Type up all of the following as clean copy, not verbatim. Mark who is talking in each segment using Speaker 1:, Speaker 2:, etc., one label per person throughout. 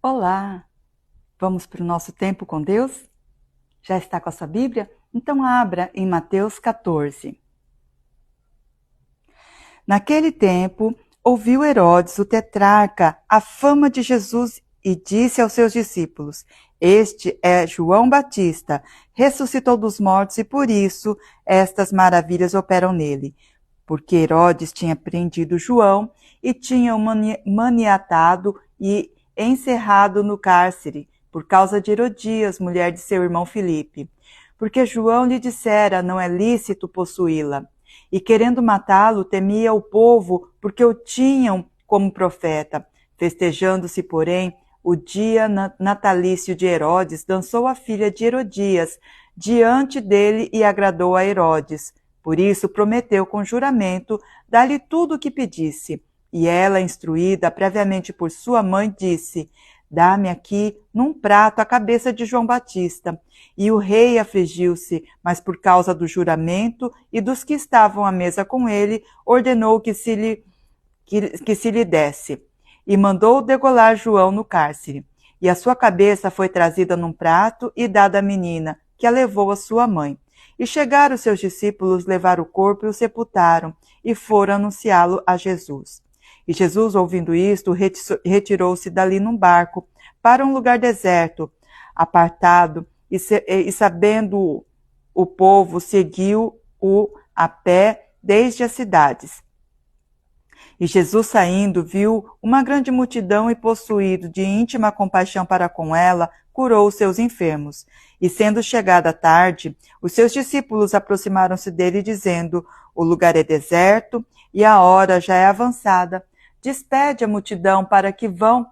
Speaker 1: Olá! Vamos para o nosso tempo com Deus? Já está com a sua Bíblia? Então abra em Mateus 14. Naquele tempo, ouviu Herodes, o tetrarca, a fama de Jesus e disse aos seus discípulos: Este é João Batista, ressuscitou dos mortos e por isso estas maravilhas operam nele. Porque Herodes tinha prendido João e tinha o maniatado e encerrado no cárcere, por causa de Herodias, mulher de seu irmão Filipe. Porque João lhe dissera, não é lícito possuí-la. E querendo matá-lo, temia o povo, porque o tinham como profeta. Festejando-se, porém, o dia natalício de Herodes, dançou a filha de Herodias diante dele e agradou a Herodes. Por isso prometeu com juramento dar-lhe tudo o que pedisse. E ela, instruída previamente por sua mãe, disse: Dá-me aqui num prato a cabeça de João Batista. E o rei afligiu-se, mas por causa do juramento e dos que estavam à mesa com ele, ordenou que se lhe desse. E mandou degolar João no cárcere. E a sua cabeça foi trazida num prato e dada à menina, que a levou à sua mãe. E chegaram os seus discípulos, levaram o corpo e o sepultaram, e foram anunciá-lo a Jesus. E Jesus, ouvindo isto, retirou-se dali num barco, para um lugar deserto, apartado, e sabendo o povo, seguiu-o a pé desde as cidades. E Jesus, saindo, viu uma grande multidão e, possuído de íntima compaixão para com ela, curou os seus enfermos. E, sendo chegada a tarde, os seus discípulos aproximaram-se dele, dizendo: O lugar é deserto e a hora já é avançada. Despede a multidão para que vão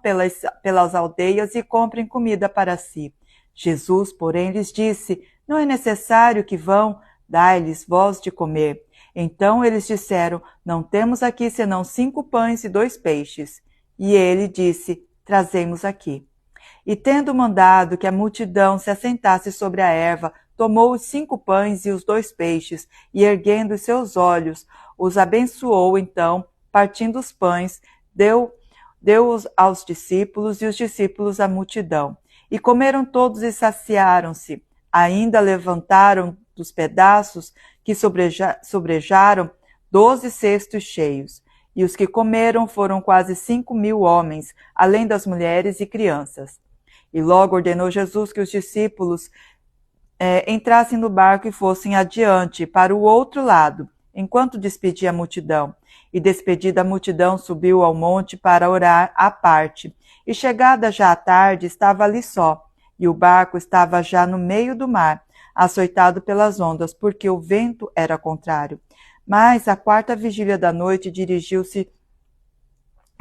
Speaker 1: pelas aldeias e comprem comida para si. Jesus, porém, lhes disse: Não é necessário que vão, dai-lhes vós de comer. Então eles disseram: Não temos aqui senão 5 pães e 2 peixes. E ele disse: Trazemos aqui. E tendo mandado que a multidão se assentasse sobre a erva, tomou os 5 pães e os 2 peixes, e erguendo os seus olhos, os abençoou. Então, partindo os pães, deu-os aos discípulos, e os discípulos à multidão. E comeram todos e saciaram-se. Ainda levantaram dos pedaços que sobrejaram 12 cestos cheios. E os que comeram foram quase 5.000 homens, além das mulheres e crianças. E logo ordenou Jesus que os discípulos entrassem no barco e fossem adiante, para o outro lado, enquanto despedia a multidão. E despedida a multidão, subiu ao monte para orar à parte. E chegada já a tarde, estava ali só, e o barco estava já no meio do mar, açoitado pelas ondas, porque o vento era contrário. Mas, à 4ª vigília da noite, dirigiu-se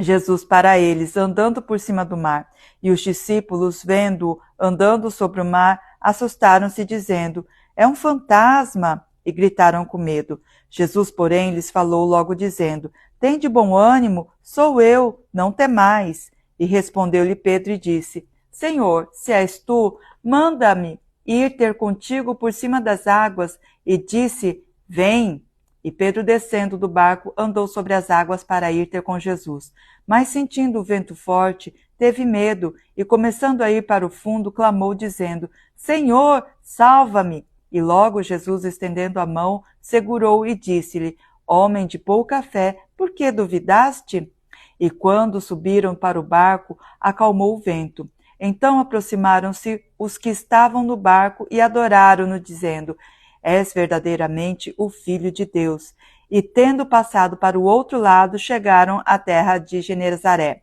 Speaker 1: Jesus para eles, andando por cima do mar. E os discípulos, vendo-o andando sobre o mar, assustaram-se, dizendo: É um fantasma! E gritaram com medo. Jesus, porém, lhes falou logo, dizendo: Tende bom ânimo, sou eu, não temais. E respondeu-lhe Pedro e disse: Senhor, se és tu, manda-me ir ter contigo por cima das águas. E disse: Vem. E Pedro, descendo do barco, andou sobre as águas para ir ter com Jesus. Mas, sentindo o vento forte, teve medo e, começando a ir para o fundo, clamou, dizendo: Senhor, salva-me! E logo Jesus, estendendo a mão, segurou e disse-lhe: Homem de pouca fé, por que duvidaste? E quando subiram para o barco, acalmou o vento. Então aproximaram-se os que estavam no barco e adoraram-no, dizendo: És verdadeiramente o Filho de Deus. E, tendo passado para o outro lado, chegaram à terra de Genezaré.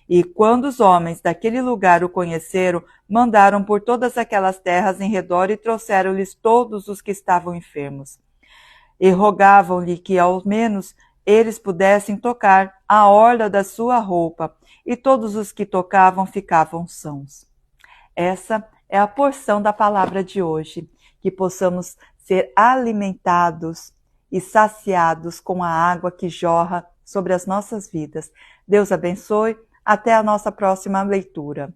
Speaker 1: E quando os homens daquele lugar o conheceram, mandaram por todas aquelas terras em redor e trouxeram-lhes todos os que estavam enfermos. E rogavam-lhe que, ao menos, eles pudessem tocar a orla da sua roupa, e todos os que tocavam ficavam sãos. Essa é a porção da palavra de hoje, que possamos ser alimentados e saciados com a água que jorra sobre as nossas vidas. Deus abençoe. Até a nossa próxima leitura.